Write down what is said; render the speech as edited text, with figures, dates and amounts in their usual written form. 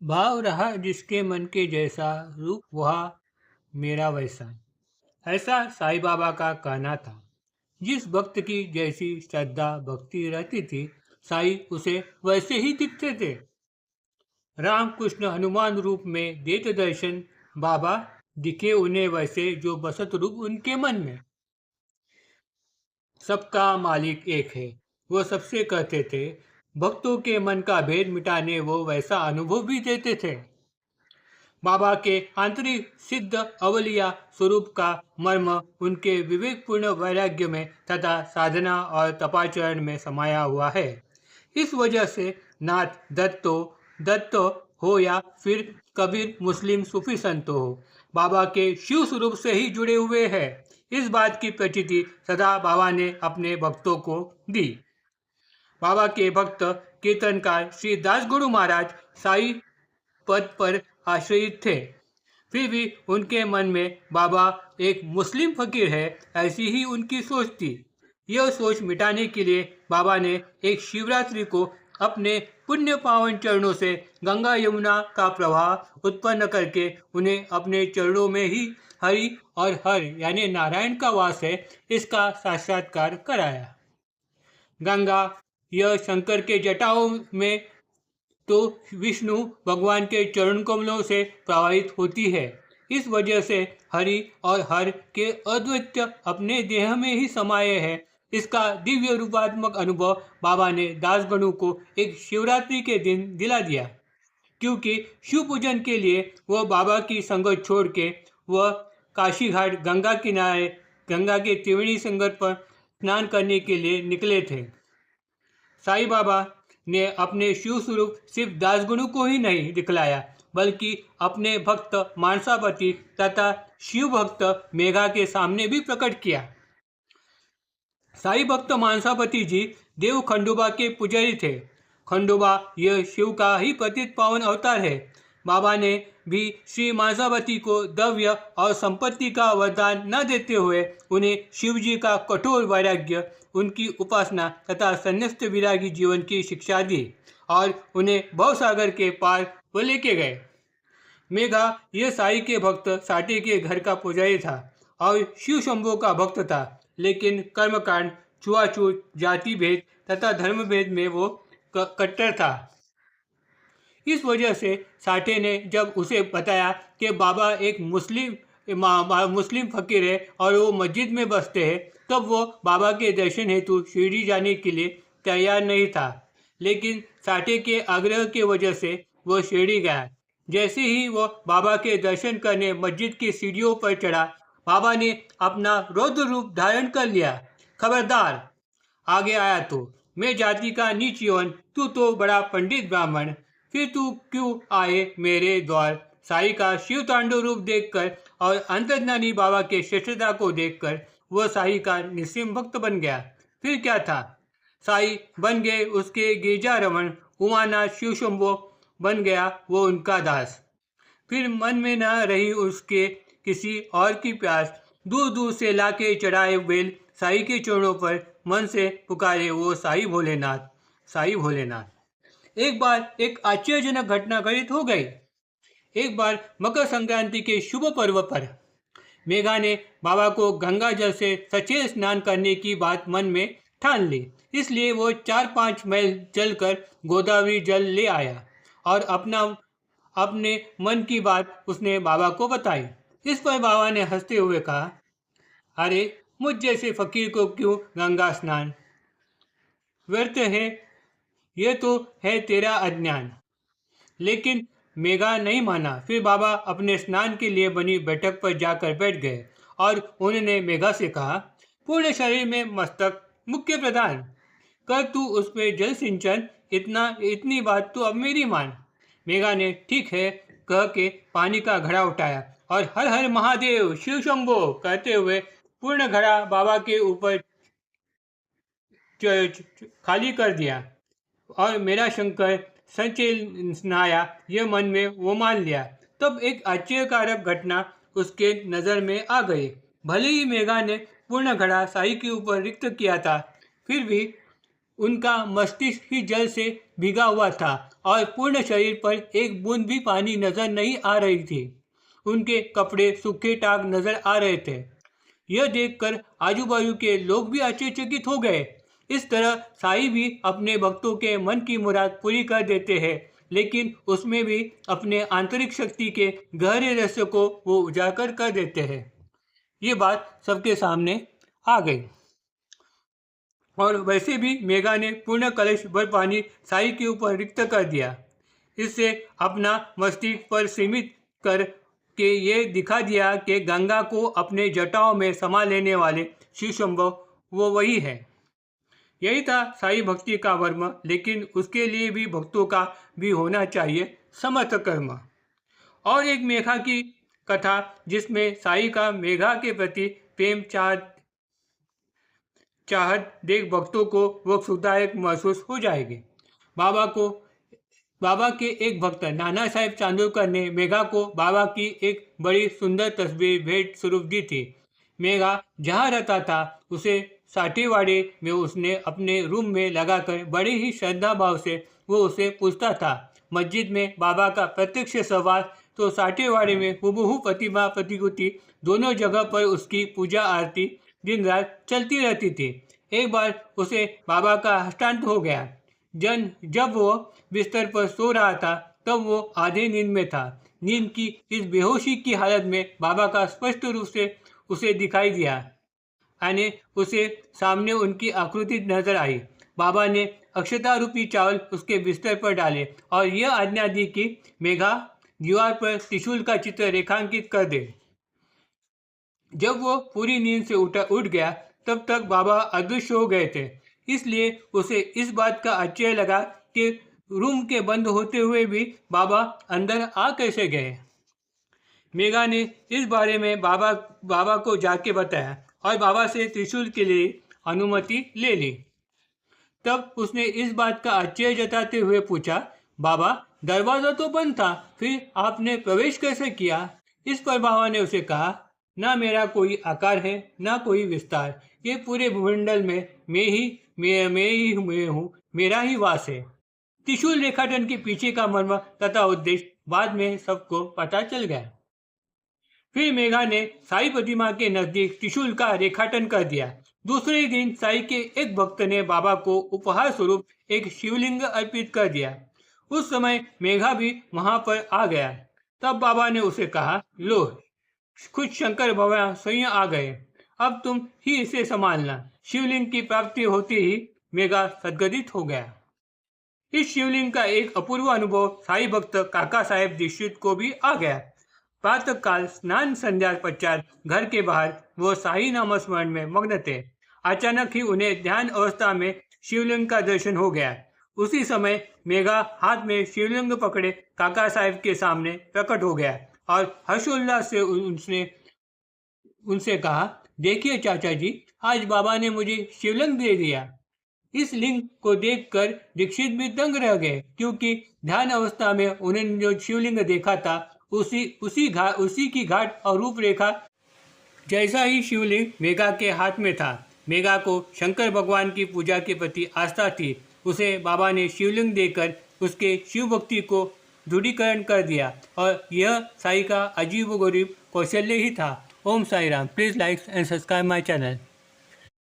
भाव रहा जिसके मन के जैसा, रूप वहा मेरा वैसा। ऐसा साईं बाबा का कहना था। जिस भक्त की जैसी श्रद्धा भक्ति रहती थी, साईं उसे वैसे ही दिखते थे। रामकृष्ण हनुमान रूप में देते दर्शन, बाबा दिखे उन्हें वैसे जो बसत रूप उनके मन में। सबका मालिक एक है, वो सबसे कहते थे। भक्तों के मन का भेद मिटाने वो वैसा अनुभव भी देते थे। बाबा के आंतरिक सिद्ध अवलिया स्वरूप का मर्म उनके विवेकपूर्ण वैराग्य में तथा साधना और तपाचरण में समाया हुआ है। इस वजह से नाथ दत्तो हो या फिर कबीर मुस्लिम सूफी संतो हो, बाबा के शिव स्वरूप से ही जुड़े हुए हैं। इस बात की प्रचिति सदा बाबा ने अपने भक्तों को दी। बाबा के भक्त कीर्तनकार श्री दास गुरु महाराज साई पद पर आश्रित थे। फिर भी उनके मन में बाबा एक मुस्लिम फकीर है, ऐसी ही उनकी सोच थी। यह सोच मिटाने के लिए बाबा ने एक शिवरात्रि को अपने पुण्य पावन चरणों से गंगा यमुना का प्रवाह उत्पन्न करके उन्हें अपने चरणों में ही हरि और हर यानी नारायण का वास है, इसका साक्षात्कार कराया। गंगा यह शंकर के जटाओं में तो विष्णु भगवान के चरण कमलों से प्रवाहित होती है। इस वजह से हरि और हर के अद्वैत अपने देह में ही समाये हैं। इसका दिव्य रूपात्मक अनुभव बाबा ने दासगणों को एक शिवरात्रि के दिन दिला दिया, क्योंकि शिव पूजन के लिए वह बाबा की संगत छोड़ के वह काशी घाट गंगा किनारे गंगा के त्रिवेणी संगत पर स्नान करने के लिए निकले थे। साईं बाबा ने अपने शिव स्वरूप सिर्फ दासगुणु को ही नहीं दिखलाया, बल्कि अपने भक्त मानसापति तथा शिव भक्त मेघा के सामने भी प्रकट किया। साईं भक्त मानसापति जी देव खंडोबा के पुजारी थे। खंडोबा यह शिव का ही पतित पावन अवतार है। बाबा ने भी श्री मानसापति को द्रव्य और संपत्ति का वरदान न देते हुए उन्हें शिव जी का कठोर वैराग्य, उनकी उपासना तथा संन्यास्त विरागी जीवन की शिक्षा दी और उन्हें भवसागर के पार वो लेके गए। मेघा यह साई के भक्त साटे के घर का पुजारी था और शिव शंभो का भक्त था, लेकिन कर्मकांड, छुआछूत, जाति भेद तथा धर्म भेद में वो कट्टर था। इस वजह से साठे ने जब उसे बताया कि बाबा एक मुस्लिम फकीर है और वो मस्जिद में बसते हैं, तब वो बाबा के दर्शन हेतु शिरडी जाने के लिए तैयार नहीं था। लेकिन साठे के आग्रह की वजह से वो शिरडी गया। जैसे ही वो बाबा के दर्शन करने मस्जिद की सीढ़ियों पर चढ़ा, बाबा ने अपना रौद्र रूप धारण कर लिया। खबरदार, आगे आया तो मैं जाति का नीच यौन, तू तो बड़ा पंडित ब्राह्मण, फिर तू क्यों आए मेरे द्वार। साई का शिव तांडव रूप देखकर और अंतर्ज्ञानी बाबा के श्रेष्ठता को देखकर वह साई का निस्सीम भक्त बन गया। फिर क्या था, साई बन गए उसके गिरजा रमण, उमानाथ शिव शंभो बन गया वो उनका दास। फिर मन में न रही उसके किसी और की प्यास, दूर दूर से लाके चढ़ाए बेल साई के चरणों पर मन से पुकारे वो साई भोलेनाथ, साई भोलेनाथ। एक बार एक आश्चर्यजनक घटना घटित हो गई। एक बार मकर संक्रांति के शुभ पर्व पर मेघा ने बाबा को गंगा जल से सचेत स्नान करने की बात मन में ठान ली। इसलिए वो 4-5 मैल चलकर गोदावरी जल ले आया और अपने मन की बात उसने बाबा को बताई। इस पर बाबा ने हंसते हुए कहा, अरे मुझ जैसे फकीर को क्यों गंगा स्नान, व्यर्थ है, ये तो है तेरा अज्ञान। लेकिन मेघा नहीं माना। फिर बाबा अपने स्नान के लिए बनी बैठक पर जाकर बैठ गए और उन्होंने मेघा से कहा, पूर्ण शरीर में मस्तक मुख्य प्रधान कर तू उस पर जल सिंचन, इतनी बात तू अब मेरी मान। मेघा ने ठीक है कह के पानी का घड़ा उठाया और हर हर महादेव शिव शंभो कहते हुए पूर्ण घड़ा बाबा के ऊपर खाली कर दिया और मेरा शंकर संचय स्नाया, यह मन में वो मान लिया। तब एक आश्चर्यकारक घटना उसके नज़र में आ गई। भले ही मेघा ने पूर्ण घड़ा साई के ऊपर रिक्त किया था, फिर भी उनका मस्तिष्क ही जल से भीगा हुआ था और पूर्ण शरीर पर एक बूंद भी पानी नजर नहीं आ रही थी। उनके कपड़े सूखे टाक नजर आ रहे थे। यह देखकर आजू बाजू के लोग भी आश्चर्यचकित हो गए। इस तरह साईं भी अपने भक्तों के मन की मुराद पूरी कर देते हैं, लेकिन उसमें भी अपने आंतरिक शक्ति के गहरे रहस्य को वो उजागर कर देते हैं। ये बात सबके सामने आ गई। और वैसे भी मेघा ने पूर्ण कलश भर पानी साईं के ऊपर रिक्त कर दिया। इससे अपना मस्तिष्क पर सीमित कर के ये दिखा दिया कि गंगा को अपने जटाओं में समा लेने वाले शिव शंभो वो वही है। यही था साईं भक्ति का वर्म, लेकिन उसके लिए भी भक्तों का भी होना चाहिए समर्थ कर्म। और एक मेघा की कथा जिसमें साईं का मेघा के प्रति प्रेम चाहत देख भक्तों को वो सुखदायक महसूस हो जाएगी। बाबा के एक भक्त नाना साहेब चांदोरकर ने मेघा को बाबा की एक बड़ी सुंदर तस्वीर भेंट स्वरूप दी थी। मेघा जहाँ रहता था उसे साठेवाड़े में उसने अपने रूम में लगाकर बड़े ही श्रद्धा भाव से वो उसे पूछता था। मस्जिद में बाबा का प्रत्यक्ष सहवास तो साठेवाड़े में हुबहू प्रतिमा प्रतिकृति दोनों जगह पर उसकी पूजा आरती दिन रात चलती रहती थी। एक बार उसे बाबा का हस्तांतर हो गया। जब वो बिस्तर पर सो रहा था तब वो आधे नींद में था। नींद की इस बेहोशी की हालत में बाबा का स्पष्ट रूप से उसे दिखाई दिया यानी उसे सामने उनकी आकृति नजर आई। बाबा ने अक्षता रूपी चावल उसके बिस्तर पर डाले और यह आज्ञा दी कि मेघा दीवार पर त्रिशूल का चित्र रेखांकित कर दे। जब वो पूरी नींद से उठ गया तब तक बाबा अदृश्य हो गए थे, इसलिए उसे इस बात का आश्चर्य लगा कि रूम के बंद होते हुए भी बाबा अंदर आ कैसे गए। मेघा ने इस बारे में बाबा को जाके बताया और बाबा से त्रिशूल के लिए अनुमति ले ली। तब उसने इस बात का आश्चर्य जताते हुए पूछा, बाबा दरवाजा तो बंद था, फिर आपने प्रवेश कैसे किया? इस पर बाबा ने उसे कहा, ना मेरा कोई आकार है ना कोई विस्तार, ये पूरे भूमंडल में मैं हूँ, मेरा ही वास है। त्रिशूल रेखाटन के पीछे का मर्म तथा उद्देश्य बाद में सबको पता चल गया। फिर मेघा ने साई प्रतिमा के नजदीक त्रिशूल का रेखाटन कर दिया। दूसरे दिन साई के एक भक्त ने बाबा को उपहार स्वरूप एक शिवलिंग अर्पित कर दिया। उस समय मेघा भी वहां पर आ गया। तब बाबा ने उसे कहा, लो खुद शंकर भगवान स्वयं आ गए, अब तुम ही इसे संभालना। शिवलिंग की प्राप्ति होते ही मेघा सद्गदित हो गया। इस शिवलिंग का एक अपूर्व अनुभव साई भक्त काका साहेब दीक्षित को भी आ गया। प्रातः काल स्नान संध्या पश्चात घर के बाहर वो साई नामस्मरण में मग्न थे। अचानक ही उन्हें ध्यान अवस्था में शिवलिंग का दर्शन हो गया। उसी समय मेघा हाथ में शिवलिंग पकड़े काका साहेब के सामने प्रकट हो गया और हर्षोल्लास से उनसे कहा, देखिए चाचा जी, आज बाबा ने मुझे शिवलिंग दे दिया। इस लिंग को देखकर दीक्षित भी दंग रह गए, क्योंकि ध्यान अवस्था में उन्होंने जो शिवलिंग देखा था उसी की घाट और रूपरेखा जैसा ही शिवलिंग मेघा के हाथ में था। मेघा को शंकर भगवान की पूजा के प्रति आस्था थी। उसे बाबा ने शिवलिंग देकर उसके शिव भक्ति को दृढ़ीकरण कर दिया और यह साई का अजीबोगरीब कौशल्य ही था। Om Sai Ram. Please like and subscribe my channel.